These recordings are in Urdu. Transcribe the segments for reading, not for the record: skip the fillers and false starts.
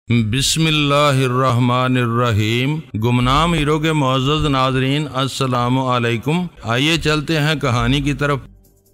بسم اللہ الرحمن الرحیم۔ گمنام ہیرو کے معزز ناظرین السلام علیکم۔ آئیے چلتے ہیں کہانی کی طرف۔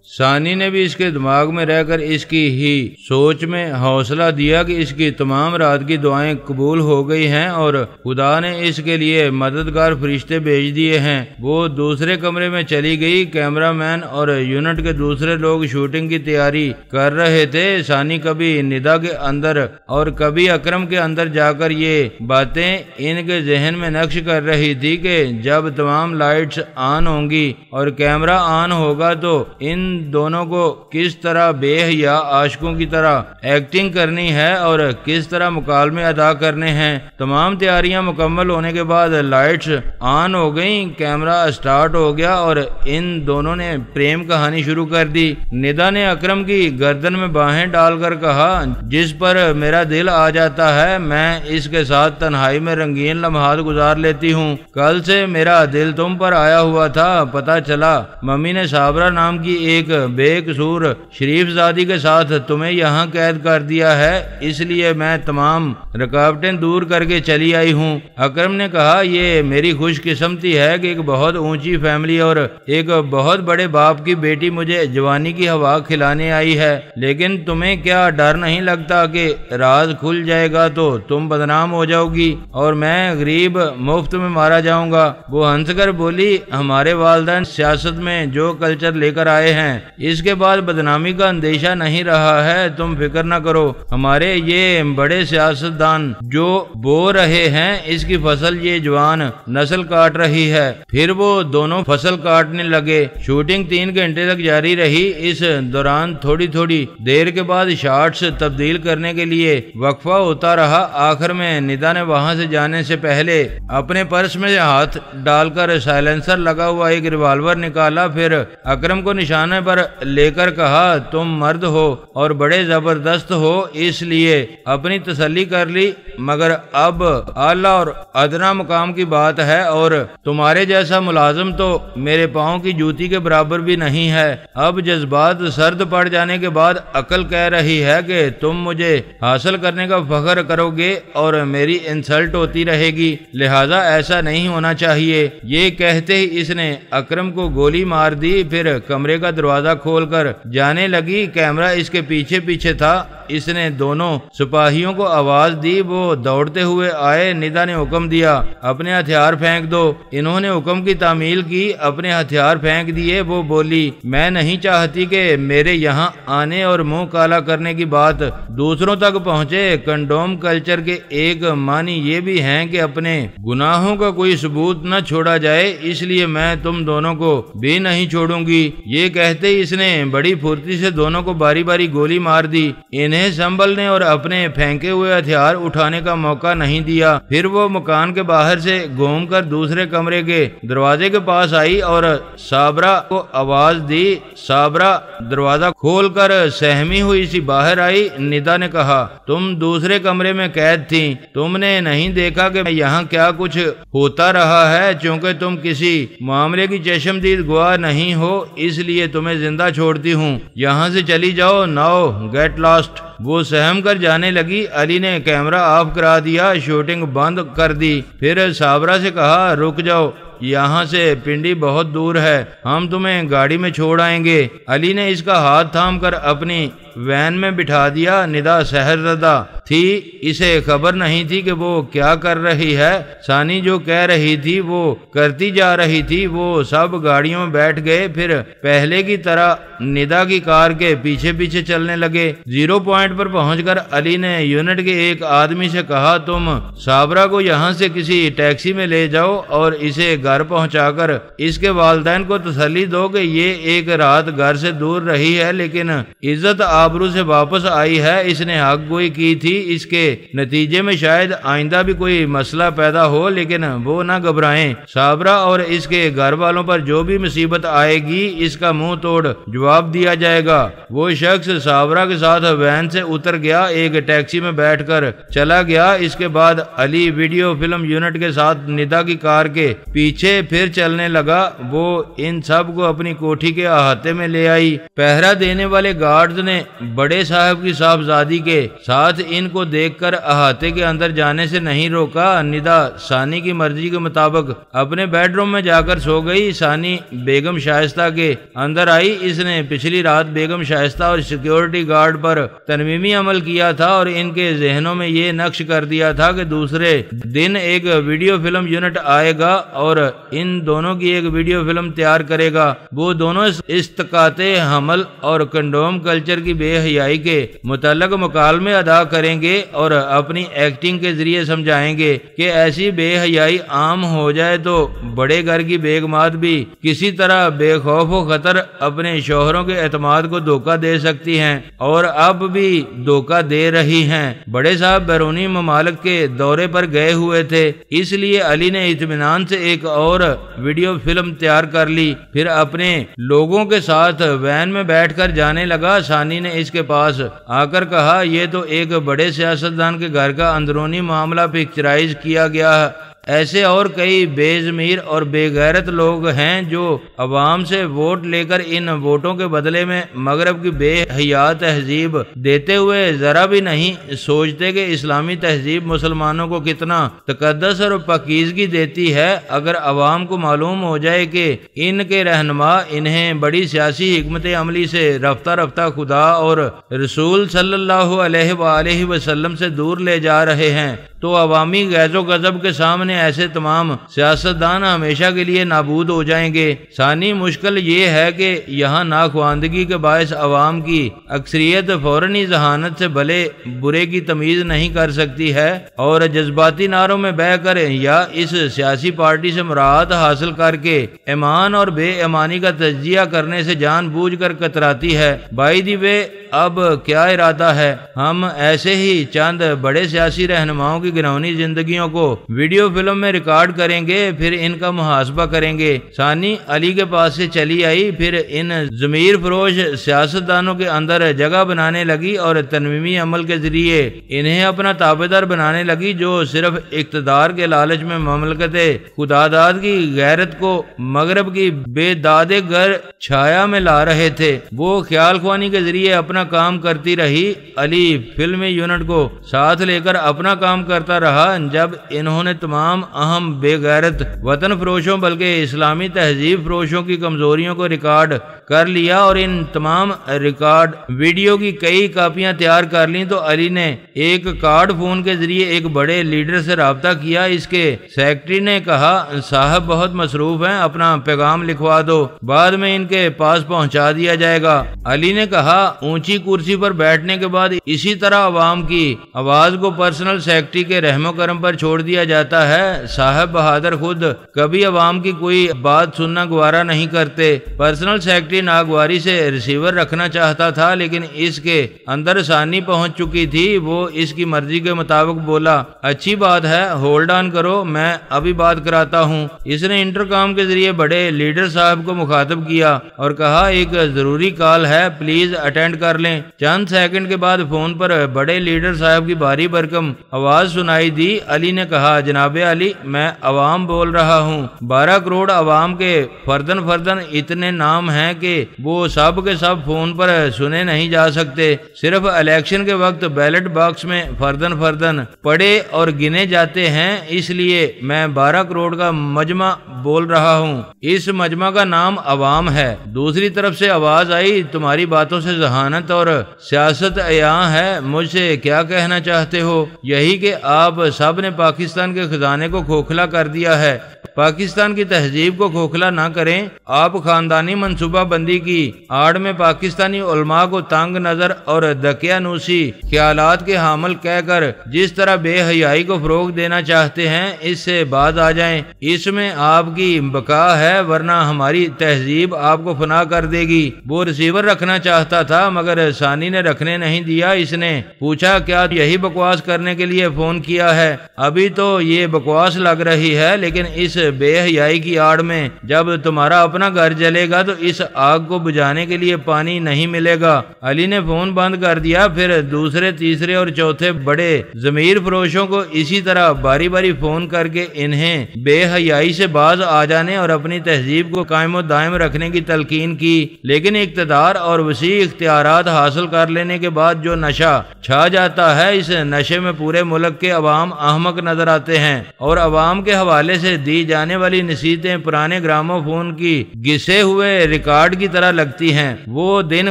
ثانی نے بھی اس کے دماغ میں رہ کر اس کی ہی سوچ میں حوصلہ دیا کہ اس کی تمام رات کی دعائیں قبول ہو گئی ہیں اور خدا نے اس کے لیے مددگار فرشتے بھیج دیے ہیں۔ وہ دوسرے کمرے میں چلی گئی۔ کیمرہ مین اور یونٹ کے دوسرے لوگ شوٹنگ کی تیاری کر رہے تھے۔ ثانی کبھی ندا کے اندر اور کبھی اکرم کے اندر جا کر یہ باتیں ان کے ذہن میں نقش کر رہی تھی کہ جب تمام لائٹس آن ہوں گی اور کیمرہ آن ہوگا تو ان دونوں کو کس طرح بے حیا عاشقوں کی طرح ایکٹنگ کرنی ہے اور کس طرح مکالمے ادا کرنے ہیں۔ تمام تیاریاں مکمل ہونے کے بعد لائٹس آن ہو گئیں، کیمرہ سٹارٹ ہو گیا اور ان دونوں نے پریم کہانی شروع کر دی۔ ندا نے اکرم کی گردن میں باہیں ڈال کر کہا، جس پر میرا دل آ جاتا ہے میں اس کے ساتھ تنہائی میں رنگین لمحات گزار لیتی ہوں۔ کل سے میرا دل تم پر آیا ہوا تھا، پتہ چلا ممی نے صابرہ نام کی ایک بے قصور شریف زادی کے ساتھ تمہیں یہاں قید کر دیا ہے، اس لیے میں تمام رکاوٹیں دور کر کے چلی آئی ہوں۔ اکرم نے کہا، یہ میری خوش قسمتی ہے کہ ایک بہت اونچی فیملی اور ایک بہت بڑے باپ کی بیٹی مجھے جوانی کی ہوا کھلانے آئی ہے، لیکن تمہیں کیا ڈر نہیں لگتا کہ راز کھل جائے گا تو تم بدنام ہو جاؤ گی اور میں غریب مفت میں مارا جاؤں گا؟ وہ ہنس کر بولی، ہمارے والدین سیاست میں جو کلچر لے کر آئے ہیں اس کے بعد بدنامی کا اندیشہ نہیں رہا ہے، تم فکر نہ کرو۔ ہمارے یہ بڑے سیاستدان جو بو رہے ہیں اس کی فصل یہ جوان نسل کاٹ رہی ہے۔ پھر وہ دونوں فصل کاٹنے لگے۔ شوٹنگ 3 گھنٹے تک جاری رہی۔ اس دوران تھوڑی تھوڑی دیر کے بعد شارٹس تبدیل کرنے کے لیے وقفہ ہوتا رہا۔ آخر میں ندا نے وہاں سے جانے سے پہلے اپنے پرس میں ہاتھ ڈال کر سائلنسر لگا ہوا ایک ریوالور نکالا، پھر اکرم کو نشانے پر لے کر کہا، تم مرد ہو اور بڑے زبردست ہو، اس لیے اپنی تسلی کر لی، مگر اب اعلیٰ اور ادنا مقام کی بات ہے اور تمہارے جیسا ملازم تو میرے پاؤں کی جوتی کے برابر بھی نہیں ہے۔ اب جذبات سرد پڑ جانے کے بعد عقل کہہ رہی ہے کہ تم مجھے حاصل کرنے کا فخر کرو گے اور میری انسلٹ ہوتی رہے گی، لہذا ایسا نہیں ہونا چاہیے۔ یہ کہتے ہی اس نے اکرم کو گولی مار دی، پھر کمرے کا دروازہ کھول کر جانے لگی۔ کیمرہ اس کے پیچھے پیچھے تھا۔ اس نے دونوں سپاہیوں کو آواز دی، وہ دوڑتے ہوئے آئے۔ ندا نے حکم دیا، اپنے ہتھیار پھینک دو۔ انہوں نے حکم کی تعمیل کی، اپنے ہتھیار پھینک دیے۔ وہ بولی، میں نہیں چاہتی کہ میرے یہاں آنے اور منہ کالا کرنے کی بات دوسروں تک پہنچے۔ کنڈوم کلچر کے ایک معنی یہ بھی ہیں کہ اپنے گناہوں کا کوئی ثبوت نہ چھوڑا جائے، اس لیے میں تم دونوں کو بھی نہیں چھوڑوں گی۔ یہ کہتے ہی اس نے بڑی پھرتی سے دونوں کو باری باری گولی مار دی۔ انہیں سنبھلنے اور اپنے پھینکے ہوئے ہتھیار اٹھانے کا موقع نہیں دیا۔ پھر وہ مکان کے باہر سے گھوم کر دوسرے کمرے کے دروازے کے پاس آئی اور صابرہ کو آواز دی۔ صابرہ دروازہ کھول کر سہمی ہوئی سی باہر آئی۔ ندا نے کہا، تم دوسرے کمرے میں قید تھی، تم نے نہیں دیکھا کہ یہاں کیا کچھ ہوتا رہا ہے؟ چونکہ تم کسی معاملے کی چشمدید گواہ نہیں ہو اس لیے تمہیں زندہ چھوڑتی ہوں، یہاں سے چلی جاؤ، ناؤ گیٹ لاسٹ۔ وہ سہم کر جانے لگی۔ علی نے کیمرہ آف کرا دیا، شوٹنگ بند کر دی، پھر صابرہ سے کہا، رک جاؤ، یہاں سے پنڈی بہت دور ہے، ہم تمہیں گاڑی میں چھوڑ آئیں گے۔ علی نے اس کا ہاتھ تھام کر اپنی وین میں بٹھا دیا۔ ندا سحرزدہ تھی، اسے خبر نہیں تھی کہ وہ کیا کر رہی ہے۔ ثانی جو کہہ رہی تھی وہ کرتی جا رہی تھی۔ وہ سب گاڑیوں میں بیٹھ گئے، پھر پہلے کی طرح ندا کی کار کے پیچھے پیچھے چلنے لگے۔ 0 پوائنٹ پر پہنچ کر علی نے یونٹ کے ایک آدمی سے کہا، تم صابرہ کو یہاں سے کسی ٹیکسی میں لے جاؤ اور اسے گھر پہنچا کر اس کے والدین کو تسلی دو کہ یہ ایک رات گھر سے دور رہی ہے لیکن عزت آبرو سے واپس آئی ہے، اس نے حق گوئی کی تھی، اس کے نتیجے میں شاید آئندہ بھی کوئی مسئلہ پیدا ہو، لیکن وہ نہ گھبرائیں۔ صابرہ اور اس کے گھر والوں پر جو بھی مصیبت آئے گی اس کا منہ توڑ جواب دیا جائے گا۔ وہ شخص صابرہ کے ساتھ وین سے اتر گیا، ایک ٹیکسی میں بیٹھ کر چلا گیا۔ اس کے بعد علی ویڈیو فلم یونٹ کے ساتھ ندا کی کار کے پیچھے پھر چلنے لگا۔ وہ ان سب کو اپنی کوٹھی کے احاطے میں لے آئی۔ پہرا دینے والے گارڈز نے بڑے صاحب کی صاحبزادی کے ساتھ ان کو دیکھ کر احاطے کے اندر جانے سے نہیں روکا۔ ندا ثانی کی مرضی کے مطابق اپنے بیڈ روم میں جا کر سو گئی۔ ثانی بیگم شائستہ کے اندر آئی۔ اس نے پچھلی رات بیگم شائستہ اور سیکیورٹی گارڈ پر ترمیمی عمل کیا تھا اور ان کے ذہنوں میں یہ نقش کر دیا تھا کہ دوسرے دن ایک ویڈیو فلم یونٹ آئے گا اور ان دونوں کی ایک ویڈیو فلم تیار کرے گا۔ وہ دونوں استقاط حمل اور کنڈوم کلچر کی بے حیائی کے متعلق مکالمے ادا کریں گے اور اپنی ایکٹنگ کے ذریعے سمجھائیں گے کہ ایسی بے حیائی عام ہو جائے تو بڑے گھر کی بیگمات بھی کسی طرح بے خوف و خطر اپنے شوہروں کے اعتماد کو دھوکہ دے سکتی ہیں اور اب بھی دھوکہ دے رہی ہیں۔ بڑے صاحب بیرونی ممالک کے دورے پر گئے ہوئے تھے، اس لیے علی نے اطمینان سے ایک اور ویڈیو فلم تیار کر لی، پھر اپنے لوگوں کے ساتھ وین میں بیٹھ کر جانے لگا۔ ثانی نے اس کے پاس آ کر کہا، یہ تو ایک بڑے سیاستدان کے گھر کا اندرونی معاملہ پکچرائز کیا گیا ہے۔ ایسے اور کئی بے ضمیر اور بے غیرت لوگ ہیں جو عوام سے ووٹ لے کر ان ووٹوں کے بدلے میں مغرب کی بے حیا تہذیب دیتے ہوئے ذرا بھی نہیں سوچتے کہ اسلامی تہذیب مسلمانوں کو کتنا تقدس اور پاکیزگی دیتی ہے۔ اگر عوام کو معلوم ہو جائے کہ ان کے رہنما انہیں بڑی سیاسی حکمت عملی سے رفتہ رفتہ خدا اور رسول صلی اللہ علیہ وآلہ وسلم سے دور لے جا رہے ہیں تو عوامی غیظ و غضب کے سامنے ایسے تمام سیاستدان ہمیشہ کے لیے نابود ہو جائیں گے۔ ثانی مشکل یہ ہے کہ یہاں ناخواندگی کے باعث عوام کی اکثریت فوراً ذہانت سے بھلے برے کی تمیز نہیں کر سکتی ہے اور جذباتی نعروں میں بہہ کر یا اس سیاسی پارٹی سے مراعات حاصل کر کے ایمان اور بے ایمانی کا تجزیہ کرنے سے جان بوجھ کر کتراتی ہے۔ بائی دی وے، اب کیا ارادہ ہے؟ ہم ایسے ہی چند بڑے سیاسی رہنماؤں کی گنہونی زندگیوں کو ویڈیو فلم میں ریکارڈ کریں گے، پھر ان کا محاسبہ کریں گے۔ ثانی علی کے پاس سے چلی آئی، پھر ان ضمیر فروش سیاستدانوں کے اندر جگہ بنانے لگی اور تنظیمی عمل کے ذریعے انہیں اپنا تابعدار بنانے لگی جو صرف اقتدار کے لالچ میں مملکت خداداد کی غیرت کو مغرب کی بے داد گر چھایا میں لا رہے تھے۔ وہ خیال خوانی کے ذریعے اپنا کام کرتی رہی۔ علی فلمی یونٹ کو ساتھ لے کر اپنا کام کرتا رہا۔ جب انہوں نے تمام اہم بے غیرت وطن فروشوں بلکہ اسلامی تہذیب فروشوں کی کمزوریوں کو ریکارڈ کر لیا اور ان تمام ریکارڈ ویڈیو کی کئی کاپیاں تیار کر لیں تو علی نے ایک کارڈ فون کے ذریعے ایک بڑے لیڈر سے رابطہ کیا۔ اس کے سیکرٹری نے کہا، صاحب بہت مصروف ہیں، اپنا پیغام لکھوا دو، بعد میں ان کے پاس پہنچا دیا جائے گا۔ علی نے کہا، اونچی کرسی پر بیٹھنے کے بعد اسی طرح عوام کی آواز کو پرسنل سیکرٹری کے رحم و کرم پر چھوڑ دیا جاتا ہے۔ صاحب بہادر خود کبھی عوام کی کوئی بات سننا گوارا نہیں کرتے۔ پرسنل سیکرٹری ناگواری سے ریسیور رکھنا چاہتا تھا لیکن اس کے اندر ثانی پہنچ چکی تھی۔ وہ اس کی مرضی کے مطابق بولا، اچھی بات ہے، ہولڈ آن کرو، میں ابھی بات کراتا ہوں۔ اس نے انٹرکام کے ذریعے بڑے لیڈر صاحب کو مخاطب کیا اور کہا، ایک ضروری کال ہے، پلیز اٹینڈ کر لیں۔ چند سیکنڈ کے بعد فون پر بڑے لیڈر صاحب کی بھاری بھرکم آواز سنائی دی۔ علی نے کہا، جناب علی، میں عوام بول رہا ہوں۔ 12 کروڑ عوام کے فردن اتنے نام ہیں کہ وہ سب کے سب فون پر سنے نہیں جا سکتے، صرف الیکشن کے وقت بیلٹ باکس میں فردن پڑے اور گنے جاتے ہیں، اس لیے میں 12 کروڑ کا مجمع بول رہا ہوں۔ اس مجمع کا نام عوام ہے۔ دوسری طرف سے آواز آئی، تمہاری باتوں سے ذہانت اور سیاست عیاں ہے، مجھ سے کیا کہنا چاہتے ہو؟ یہی کہ آپ سب نے پاکستان کے خزانے کو کھوکھلا کر دیا ہے۔ پاکستان کی تہذیب کو کھوکھلا نہ کریں۔ آپ خاندانی منصوبہ بندی کی آڑ میں پاکستانی علماء کو تنگ نظر اور دقیانوسی خیالات کے حامل کہہ کر جس طرح بے حیائی کو فروغ دینا چاہتے ہیں، اس سے باز آ جائیں۔ اس میں آپ کی بقا ہے، ورنہ ہماری تہذیب آپ کو فنا کر دے گی۔ وہ ریسیور رکھنا چاہتا تھا مگر ثانی نے رکھنے نہیں دیا۔ اس نے پوچھا، کیا یہی بکواس کرنے کے لیے فون کیا ہے؟ ابھی تو یہ بکواس لگ رہی ہے لیکن اس بے حیائی کی آڑ میں جب تمہارا اپنا گھر جلے گا تو اس آگ کو بجھانے کے لیے پانی نہیں ملے گا۔ علی نے فون بند کر دیا۔ پھر دوسرے تیسرے اور چوتھے بڑے ضمیر فروشوں کو اسی طرح باری باری فون کر کے انہیں بے حیائی سے باز آ جانے اور اپنی تہذیب کو قائم و دائم رکھنے کی تلقین کی، لیکن اقتدار اور وسیع اختیارات حاصل کر لینے کے بعد جو نشہ چھا جاتا ہے، اس نشے میں پورے ملک کے عوام احمق نظر آتے ہیں اور عوام کے حوالے سے دی جانے والی نصیحتیں پرانے گرامو فون کی گھسے ہوئے ریکارڈ کی طرح لگتی ہیں۔ وہ دن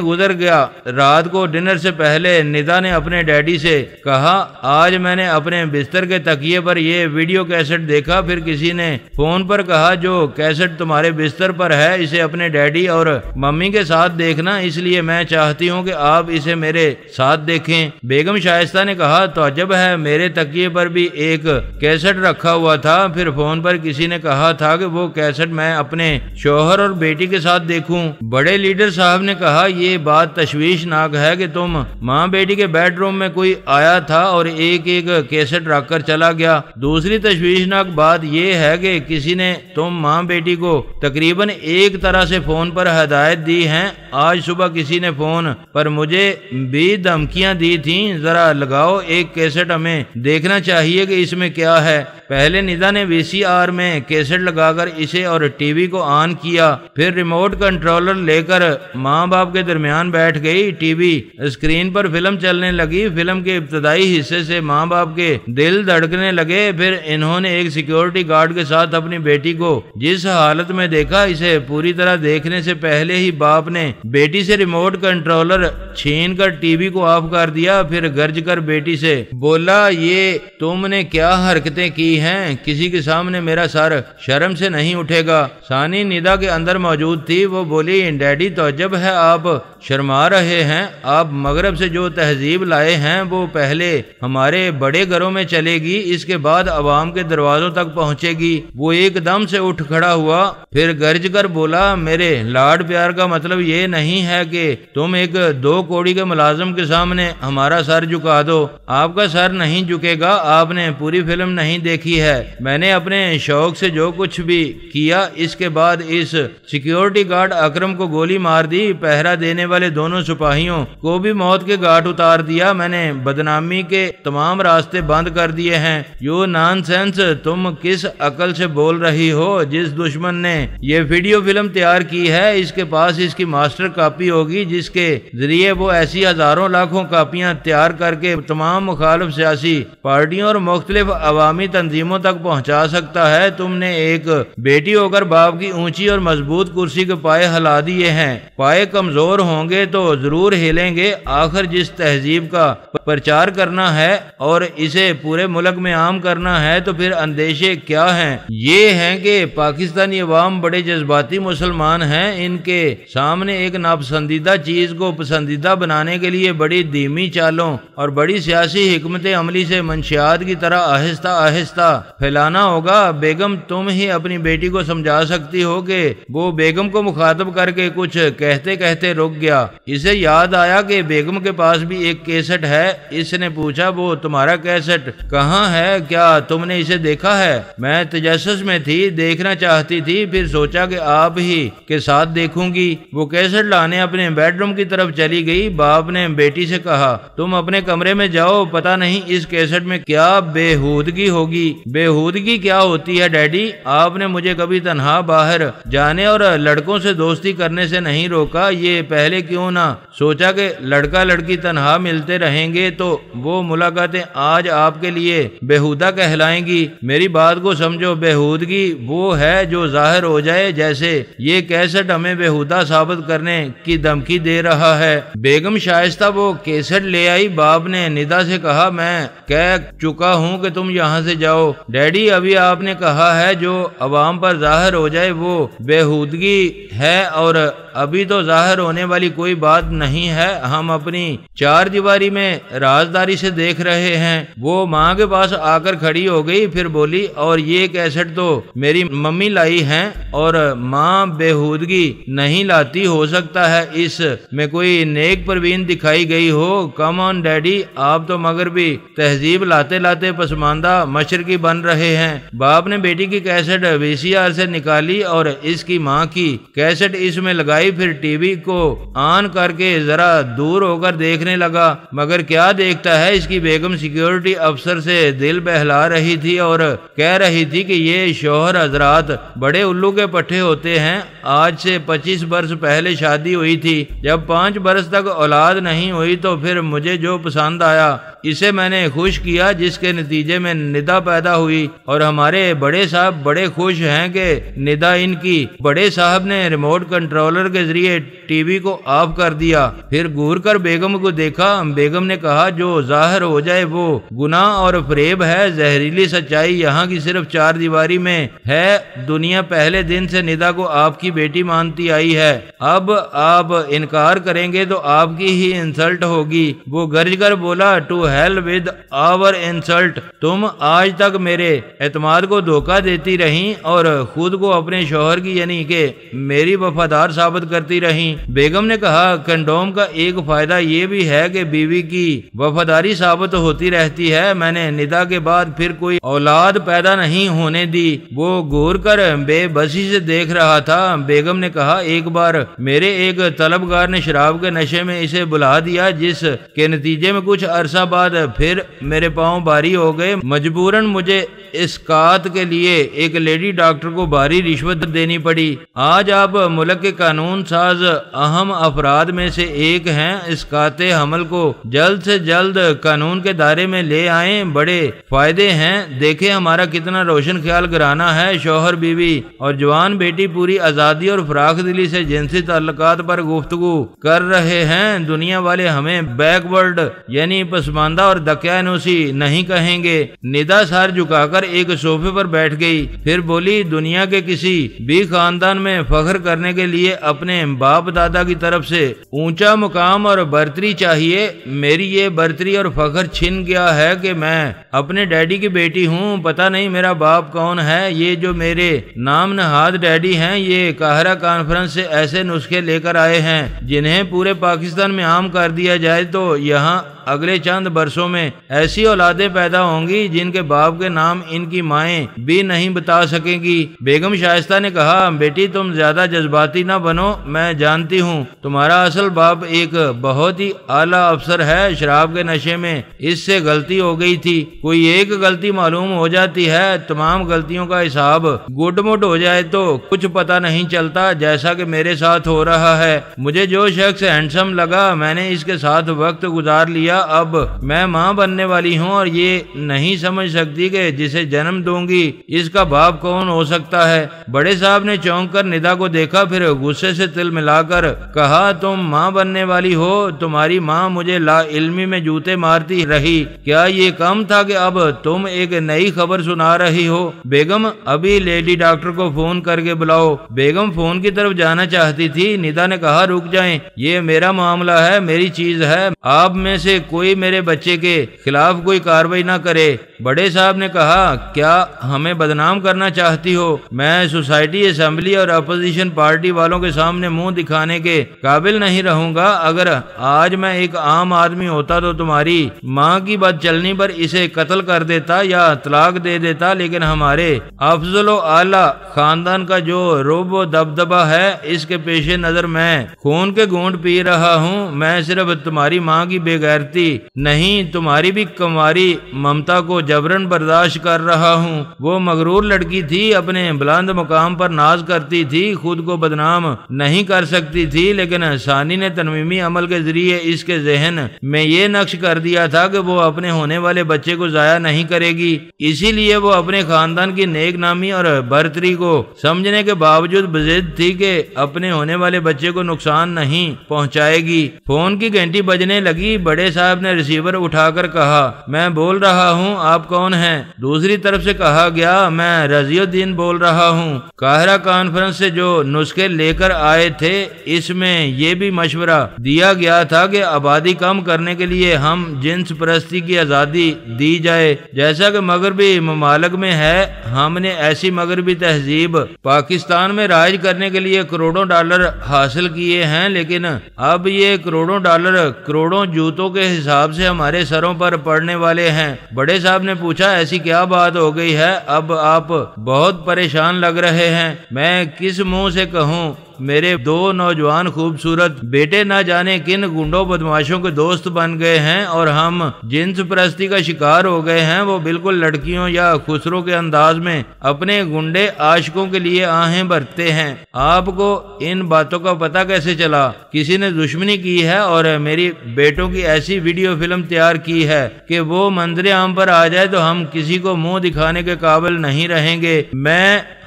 گزر گیا۔ رات کو ڈنر سے پہلے ندا نے اپنے ڈیڈی سے کہا، آج میں نے اپنے بستر کے تکیے پر یہ ویڈیو کیسٹ دیکھا۔ پھر کسی نے فون پر کہا، جو کیسٹ تمہارے بستر پر ہے اسے اپنے ڈیڈی اور ممی کے ساتھ دیکھنا، اس لیے میں چاہتی ہوں کہ آپ اسے میرے ساتھ دیکھیں۔ بیگم شائستہ نے کہا، تعجب ہے، میرے تکیے پر بھی ایک کیسٹ رکھا ہوا تھا۔ پھر فون پر کسی نے کہا تھا کہ وہ کیسٹ میں اپنے شوہر اور بیٹی کے ساتھ دیکھوں۔ بڑے لیڈر صاحب نے کہا، یہ بات تشویشناک ہے کہ تم ماں بیٹی کے بیڈ روم میں کوئی آیا تھا اور ایک کیسٹ رکھ کر چلا گیا۔ دوسری تشویشناک بات یہ ہے کہ کسی نے تم ماں بیٹی کو تقریباً ایک طرح سے فون پر ہدایت دی ہیں۔ آج صبح کسی نے فون پر مجھے بھی دھمکیاں دی تھیں، ذرا لگاؤ ایک کیسٹ، ہمیں دیکھنا چاہیے کہ اس میں کیا ہے۔ پہلے ندا نے وی سی آر میں کیسٹ لگا کر اسے اور ٹی وی کو آن کیا، پھر ریموٹ کنٹرولر لے کر ماں باپ کے درمیان بیٹھ گئی۔ ٹی وی اسکرین پر فلم چلنے لگی۔ فلم کے ابتدائی حصے سے ماں باپ کے دل دھڑکنے لگے۔ پھر انہوں نے ایک سیکیورٹی گارڈ کے ساتھ اپنی بیٹی کو جس حالت میں دیکھا، اسے پوری طرح دیکھنے سے پہلے ہی باپ نے بیٹی سے ریموٹ کنٹرولر چھین کر ٹی وی کو آف کر دیا۔ پھر گرج کر بیٹی سے بولا، یہ تم نے کیا حرکتیں کی ہیں؟ کسی کے سامنے میرا سر شرم سے نہیں اٹھے گا۔ ثانی ندا کے اندر موجود تھی۔ وہ بولی، ڈیڈی تعجب ہے، آپ شرما رہے ہیں۔ آپ مغرب سے جو تہذیب لائے ہیں وہ پہلے ہمارے بڑے گھروں میں چلے گی، اس کے بعد عوام کے دروازوں تک پہنچے گی۔ وہ ایک دم سے اٹھ کھڑا ہوا، پھر گرج کر بولا، میرے لاڈ پیار کا مطلب یہ نہیں ہے کہ تم ایک 2 کوڑی کے ملازم کے سامنے ہمارا سر جھکا دو۔ آپ کا سر نہیں جھکے گا۔ آپ نے پوری فلم نہیں دیکھی ہے۔ میں نے اپنے شوق سے جو کچھ بھی کیا، اس کے بعد اس سیکیورٹی گارڈ اکرم کو گولی مار دی، پہرا دینے والے دونوں سپاہیوں کو بھی موت کے گھاٹ اتار دیا۔ میں نے بدنامی کے تمام راستے بند کر دیے ہیں۔ یو نان سینس، تم کس عقل سے بول رہی ہو؟ جس دشمن نے یہ ویڈیو فلم تیار کی ہے، اس کے پاس اس کی ماسٹر کاپی ہوگی، جس کے ذریعے وہ ایسی ہزاروں لاکھوں کاپیاں تیار کر کے تمام مخالف سیاسی پارٹیوں اور مختلف عوامی تنظیموں تک پہنچا سکتا ہے۔ تم نے ایک بیٹی ہو کر باپ کی اونچی اور مضبوط کرسی کے پائے ہلا دیے ہیں۔ پائے کمزور ہوں گے تو ضرور ہلیں گے۔ آخر جس تہذیب کا پرچار کرنا ہے اور اسے پورے ملک میں عام کرنا ہے تو پھر اندیشے کیا ہیں؟ یہ ہیں کہ پاکستانی عوام بڑے جذباتی مسلمان ہیں۔ ان کے سامنے ایک ناپسندیدہ چیز کو پسندیدہ بنانے کے لیے بڑی دھیمی چالوں اور بڑی سیاسی حکمت عملی سے منشیات کی طرح آہستہ آہستہ پھیلانا ہوگا۔ بیگم، تم ہی اپنی بیٹی کو سمجھا سکتی ہو کہ وہ بیگم کو مخاطب کر کے کچھ کہتے کہتے رک گیا۔ اسے یاد آیا کہ بیگم کے پاس بھی ایک کیسٹ ہے۔ اس نے پوچھا، وہ تمہارا کیسٹ کہاں ہے؟ کیا تم نے اسے دیکھا ہے؟ میں تجسس میں تھی، دیکھنا چاہتی تھی، پھر سوچا کہ آپ ہی کے ساتھ دیکھوں گی۔ وہ کیسٹ لانے اپنے بیڈ روم کی طرف چلی گئی۔ باپ نے بیٹی سے کہا، تم اپنے کمرے میں جاؤ، پتہ نہیں اس کیسٹ میں کیا بےہودگی ہوگی۔ بےہودگی کیا ہوتی ہے ڈیڈی؟ آپ نے مجھے کبھی تنہا باہر جانے اور لڑکوں سے دوستی کرنے سے نہیں روکا۔ یہ پہلے کیوں نہ سوچا کہ لڑکا لڑکی تنہا ملتے رہیں گے تو وہ ملاقاتیں آج آپ کے لیے بےہودہ کہلائیں گی۔ میری بات کو سمجھو، بےہودگی وہ ہے جو ظاہر ہو جائے، جیسے یہ کیسٹ ہمیں بےہودہ ثابت کرنے کی دھمکی دے رہا ہے۔ بیگم شائستہ وہ کیسٹ لے آئی۔ باپ نے ندا سے کہا، میں کہہ چکا ہوں کہ تم یہاں سے جاؤ۔ ڈیڈی، ابھی آپ نے کہا ہے جو عوام پر ظاہر ہو جائے وہ بےہودگی ہے، اور ابھی تو ظاہر ہونے والی والی کوئی بات نہیں ہے، ہم اپنی چار دیواری میں رازداری سے دیکھ رہے ہیں۔ وہ ماں کے پاس آ کر کھڑی ہو گئی، پھر بولی اور یہ کیسٹ تو میری ممی لائی ہیں اور ماں بےہودگی نہیں لاتی، ہو سکتا ہے اس میں کوئی نیک پروین دکھائی گئی ہو۔ کم آن ڈیڈی، آپ تو مگر بھی تہذیب لاتے لاتے پسماندہ مشرقی بن رہے ہیں۔ باپ نے بیٹی کی کیسٹ VCR سے نکالی اور اس کی ماں کی کیسٹ اس میں لگائی، پھر ٹی وی کو آن کر کے ذرا دور ہو کر دیکھنے لگا، مگر کیا دیکھتا ہے، اس کی بیگم سیکیورٹی افسر سے دل بہلا رہی تھی اور کہہ رہی تھی کہ یہ شوہر حضرات بڑے الو کے پٹھے ہوتے ہیں۔ آج سے 25 برس پہلے شادی ہوئی تھی، جب 5 برس تک اولاد نہیں ہوئی تو پھر مجھے جو پسند آیا اسے میں نے خوش کیا، جس کے نتیجے میں ندا پیدا ہوئی، اور ہمارے بڑے صاحب بڑے خوش ہیں کہ ندا ان کی۔ بڑے صاحب نے ریموٹ کنٹرولر کے ذریعے ٹی وی کو آف کر دیا، پھر گور کر بیگم کو دیکھا۔ بیگم نے کہا جو ظاہر ہو جائے وہ گناہ اور فریب ہے، زہریلی سچائی یہاں کی صرف چار دیواری میں ہے۔ دنیا پہلے دن سے ندا کو آپ کی بیٹی مانتی آئی ہے، اب آپ انکار کریں گے تو آپ کی ہی انسلٹ ہوگی۔ وہ گرج کر بولا to hell with our insult, تم آج تک میرے اعتماد کو دھوکہ دیتی رہیں اور خود کو اپنے شوہر کی یعنی کہ میری وفادار ثابت کرتی رہیں۔ بیگم نے کہا کنڈوم کا ایک فائدہ یہ بھی ہے کہ بیوی کی وفاداری ثابت ہوتی رہتی ہے۔ میں نے ندا کے بعد پھر کوئی اولاد پیدا نہیں ہونے دی۔ وہ گور کر بے بسی سے دیکھ رہا تھا۔ بیگم نے کہا ایک بار میرے ایک طلبگار نے شراب کے نشے میں اسے بلا دیا، جس کے نتیجے میں کچھ عرصہ بعد پھر میرے پاؤں بھاری ہو گئے۔ مجبوراً مجھے اسقاط کے لیے ایک لیڈی ڈاکٹر کو بھاری رشوت دینی پڑی۔ آج آپ ملک کے قانون ساز اہم افراد میں سے ایک ہیں، اسقاط حمل کو جلد سے جلد قانون کے دائرے میں لے آئیں، بڑے فائدے ہیں۔ دیکھیں ہمارا کتنا روشن خیال گرانا ہے، شوہر بیوی اور جوان بیٹی پوری آزادی اور فراخ دلی سے جنسی تعلقات پر گفتگو کر رہے ہیں۔ دنیا والے ہمیں بیک ورڈ یعنی پسماندہ اور دقیانوسی نہیں کہیں گے۔ ندا سر جھکا کر ایک صوفے پر بیٹھ گئی، پھر بولی دنیا کے کسی بھی خاندان میں فخر کرنے کے لیے اپنے باپ دادا کی طرف سے اونچا مقام اور برتری چاہیے۔ میری یہ برتری اور فخر چھن گیا ہے کہ میں اپنے ڈیڈی کی بیٹی ہوں، پتہ نہیں میرا باپ کون ہے۔ یہ جو میرے نام نہاد ڈیڈی ہیں یہ قاہرہ کانفرنس سے ایسے نسخے لے کر آئے ہیں جنہیں پورے پاکستان میں عام کر دیا جائے تو یہاں اگلے چند برسوں میں ایسی اولادیں پیدا ہوں گی جن کے باپ کے نام ان کی مائیں بھی نہیں بتا سکیں گی۔ بیگم شائستہ نے کہا بیٹی تم زیادہ جذباتی نہ بنو، میں جانتی ہوں تمہارا اصل باپ ایک بہت ہی اعلیٰ افسر ہے، شراب کے نشے میں اس سے غلطی ہو گئی تھی۔ کوئی ایک غلطی معلوم ہو جاتی ہے، تمام غلطیوں کا حساب گڈ مڈ ہو جائے تو کچھ پتہ نہیں چلتا، جیسا کہ میرے ساتھ ہو رہا ہے۔ مجھے جو شخص ہینڈسم لگا میں نے اس کے ساتھ وقت گزار لیا، اب میں ماں بننے والی ہوں اور یہ نہیں سمجھ سکتی کہ جسے جنم دوں گی اس کا باپ کون ہو سکتا ہے۔ بڑے صاحب نے چونک کر ندا کو دیکھا، پھر غصے سے تل ملا کر کہا تم ماں بننے والی ہو، تمہاری ماں مجھے لا علمی میں جوتے مارتی رہی، کیا یہ کم تھا کہ اب تم ایک نئی خبر سنا رہی ہو؟ بیگم ابھی لیڈی ڈاکٹر کو فون کر کے بلاؤ۔ بیگم فون کی طرف جانا چاہتی تھی، ندا نے کہا رک جائیں، یہ میرا معاملہ ہے، میری چیز ہے، آپ میں سے کوئی میرے بچے کے خلاف کوئی کارروائی نہ کرے۔ بڑے صاحب نے کہا کیا ہمیں بدنام کرنا چاہتی ہو؟ میں سوسائٹی اسمبلی اور اپوزیشن پارٹی والوں کے سامنے منہ دکھانے کے قابل نہیں رہوں گا۔ اگر آج میں ایک عام آدمی ہوتا تو تمہاری ماں کی بد چلنی پر اسے قتل کر دیتا یا طلاق دے دیتا، لیکن ہمارے افضل و اعلیٰ خاندان کا جو رعب و دبدبہ ہے اس کے پیش نظر میں خون کے گھونٹ پی رہا ہوں۔ میں صرف تمہاری ماں کی بے غیرتی نہیں تمہاری بھی کماری ممتا کو جبرن برداشت کر رہا ہوں۔ وہ مغرور لڑکی تھی، اپنے بلند مقام پر ناز کرتی تھی، خود کو بدنام نہیں کر سکتی تھی، لیکن ثانی نے تنویمی عمل کے ذریعے اس کے ذہن میں یہ نقش کر دیا تھا کہ وہ اپنے ہونے والے بچے کو ضائع نہیں کرے گی، اسی لیے وہ اپنے خاندان کی نیک نامی اور برتری کو سمجھنے کے باوجود بضد تھی کہ اپنے ہونے والے بچے کو نقصان نہیں پہنچائے گی۔ فون کی گھنٹی بجنے لگی، بڑے صاحب نے ریسیور اٹھا کر کہا میں بول رہا ہوں، آپ آپ کون ہیں؟ دوسری طرف سے کہا گیا میں رضی الدین بول رہا ہوں، قاہرہ کانفرنس سے جو نسخے لے کر آئے تھے اس میں یہ بھی مشورہ دیا گیا تھا کہ آبادی کم کرنے کے لیے ہم جنس پرستی کی آزادی دی جائے، جیسا کہ مغربی ممالک میں ہے۔ ہم نے ایسی مغربی تہذیب پاکستان میں رائج کرنے کے لیے کروڑوں ڈالر حاصل کیے ہیں، لیکن اب یہ کروڑوں ڈالر کروڑوں جوتوں کے حساب سے ہمارے سروں پر پڑنے والے ہیں۔ بڑے صاحب نے پوچھا ایسی کیا بات ہو گئی ہے؟ اب آپ بہت پریشان لگ رہے ہیں، میں کس منہ سے کہوں؟ میرے دو نوجوان خوبصورت بیٹے نہ جانے کن گنڈوں بدماشوں کے دوست بن گئے ہیں اور ہم جنس پرستی کا شکار ہو گئے ہیں۔ وہ بالکل لڑکیوں یا خسرو کے انداز میں اپنے گنڈے عاشقوں کے لیے آہیں بھرتے ہیں۔ آپ کو ان باتوں کا پتہ کیسے چلا؟ کسی نے دشمنی کی ہے اور میری بیٹوں کی ایسی ویڈیو فلم تیار کی ہے کہ وہ منظر عام پر آ جائے تو ہم کسی کو منہ دکھانے کے قابل نہیں رہیں گے۔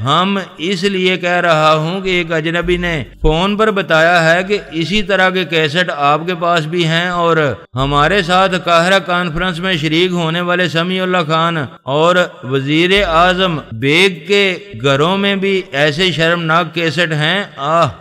ہم اس لیے کہہ رہا ہوں کہ ایک اجنبی نے فون پر بتایا ہے کہ اسی طرح کے کیسٹ آپ کے پاس بھی ہیں اور ہمارے ساتھ قاہرہ کانفرنس میں شریک ہونے والے سمیع اللہ خان اور وزیر اعظم بیگ کے گھروں میں بھی ایسے شرمناک کیسٹ ہیں۔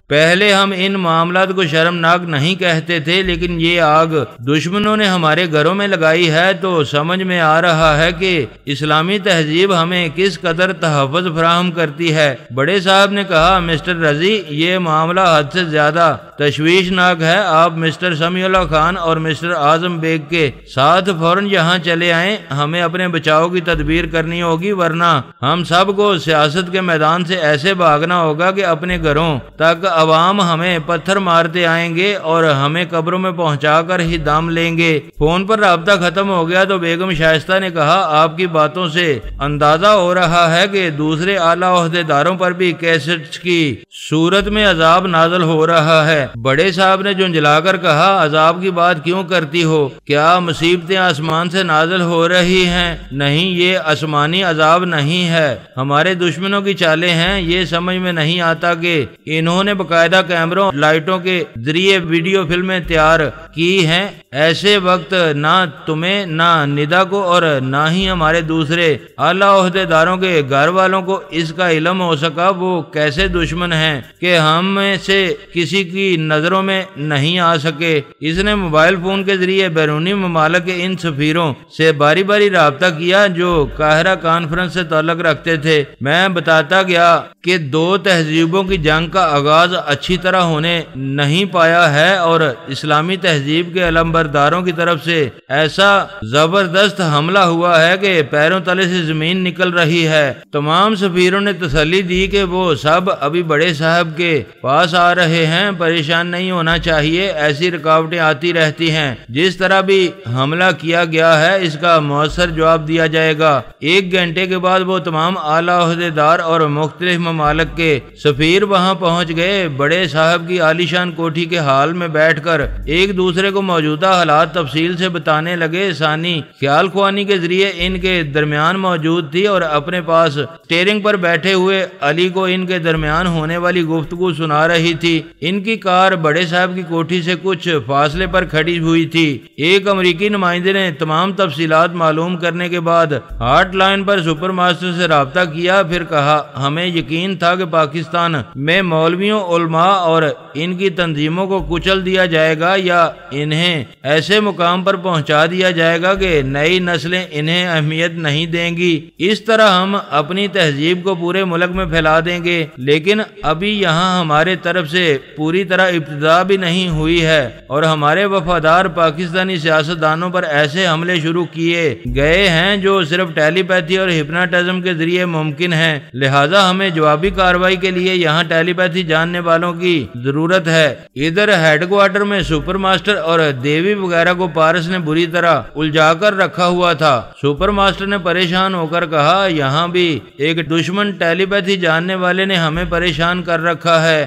پہلے ہم ان معاملات کو شرمناک نہیں کہتے تھے، لیکن یہ آگ دشمنوں نے ہمارے گھروں میں لگائی ہے تو سمجھ میں آ رہا ہے کہ اسلامی تہذیب ہمیں کس قدر تحفظ فراہم کرتی ہے۔ بڑے صاحب نے کہا مسٹر رضی یہ معاملہ حد سے زیادہ تشویشناک ہے، آپ مسٹر سمیع اللہ خان اور مسٹر اعظم بیگ کے ساتھ فوراً یہاں چلے آئیں، ہمیں اپنے بچاؤ کی تدبیر کرنی ہوگی ورنہ ہم سب کو سیاست کے میدان سے ایسے بھاگنا ہوگا کہ اپنے گھروں تک عوام ہمیں پتھر مارتے آئیں گے اور ہمیں قبروں میں پہنچا کر ہی دم لیں گے۔ فون پر رابطہ ختم ہو گیا تو بیگم شائستہ نے کہا آپ کی باتوں سے اندازہ ہو رہا ہے کہ دوسرے اعلیٰ عہدیداروں پر بھی کیسٹس کی صورت میں عذاب نازل ہو رہا ہے۔ بڑے صاحب نے جھنجھلا کر کہا عذاب کی بات کیوں کرتی ہو؟ کیا مصیبتیں آسمان سے نازل ہو رہی ہیں؟ نہیں، یہ آسمانی عذاب نہیں ہے، ہمارے دشمنوں کی چالیں ہیں۔ یہ سمجھ میں نہیں آتا کہ انہوں نے باقاعدہ کیمروں لائٹوں کے ذریعے ویڈیو فلمیں تیار کی ہیں۔ ایسے وقت نہ تمہیں نہ ندا کو اور نہ ہی ہمارے دوسرے اعلیٰ عہدیداروں کے گھر والوں کو اس کا علم ہو سکا وہ کیسے دشمن ہیں کہ ہم میں سے کسی کی نظروں میں نہیں آ سکے۔ اس نے موبائل فون کے ذریعے بیرونی ممالک کے ان سفیروں سے باری باری رابطہ کیا جو قاہرہ کانفرنس سے تعلق رکھتے تھے۔ میں بتاتا گیا کہ دو تہذیبوں کی جنگ کا آغاز اچھی طرح ہونے نہیں پایا ہے اور اسلامی تہذیب کے علمبرداروں کی طرف سے ایسا زبردست حملہ ہوا ہے کہ پیروں تلے سے زمین نکل رہی ہے۔ تمام سفیروں نے تسلی دی کہ وہ سب ابھی بڑے صاحب کے پاس آ رہے ہیں، پریشان نہیں ہونا چاہیے، ایسی رکاوٹیں آتی رہتی ہیں، جس طرح بھی حملہ کیا گیا ہے اس کا مؤثر جواب دیا جائے گا۔ 1 گھنٹے کے بعد وہ تمام اعلیٰ عہدیدار اور مختلف ممالک کے سفیر وہاں پہنچ گئے۔ بڑے صاحب کی عالیشان کوٹھی کے ہال میں بیٹھ کر ایک دوسرے کو موجودہ حالات تفصیل سے بتانے لگے۔ ثانی خیال خوانی کے ذریعے ان کے درمیان موجود تھی اور اپنے پاس اسٹیئرنگ پر بیٹھے ہوئے علی کو ان کے درمیان ہونے والی گفتگو سنا رہی تھی۔ ان کی کار بڑے صاحب کی کوٹھی سے کچھ فاصلے پر کھڑی ہوئی تھی۔ ایک امریکی نمائندے نے تمام تفصیلات معلوم کرنے کے بعد ہاٹ لائن پر سپر ماسٹر سے رابطہ کیا، پھر کہا ہمیں یقین تھا کہ پاکستان میں مولویوں، علماء اور ان کی تنظیموں کو کچل دیا جائے گا یا انہیں ایسے مقام پر پہنچا دیا جائے گا کہ نئی نسلیں انہیں اہمیت نہیں دیں گی۔ اس طرح ہم اپنی تہذیب کو پورے ملک میں پھیلا دیں گے، لیکن ابھی یہاں ہمارے طرف سے پوری طرح ابتدا بھی نہیں ہوئی ہے اور ہمارے وفادار پاکستانی سیاستدانوں پر ایسے حملے شروع کیے گئے ہیں جو صرف ٹیلی پیتھی اور ہپناٹزم کے ذریعے ممکن ہے، لہٰذا ہمیں جوابی کارروائی کے لیے یہاں ٹیلی پیتھی جاننے والوں کی ضرورت ہے۔ ادھر ہیڈ کوارٹر میں سپر ماسٹر اور دیوی وغیرہ کو پارس نے بری طرح الجھا کر رکھا ہوا تھا۔ سپر ماسٹر نے پریشان ہو کر کہا یہاں بھی ایک دشمن ٹیلی پیتھی جاننے والے نے ہمیں پریشان کر رکھا ہے۔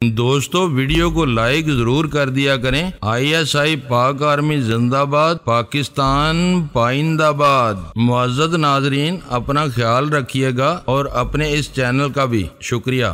دوستو ویڈیو کو لائک ضرور کر دیا کریں۔ ISI پاک آرمی زندہ باد، پاکستان پائندہ باد۔ معزز ناظرین، اپنا خیال رکھیے گا اور اپنے اس چینل کا بھی شکریہ۔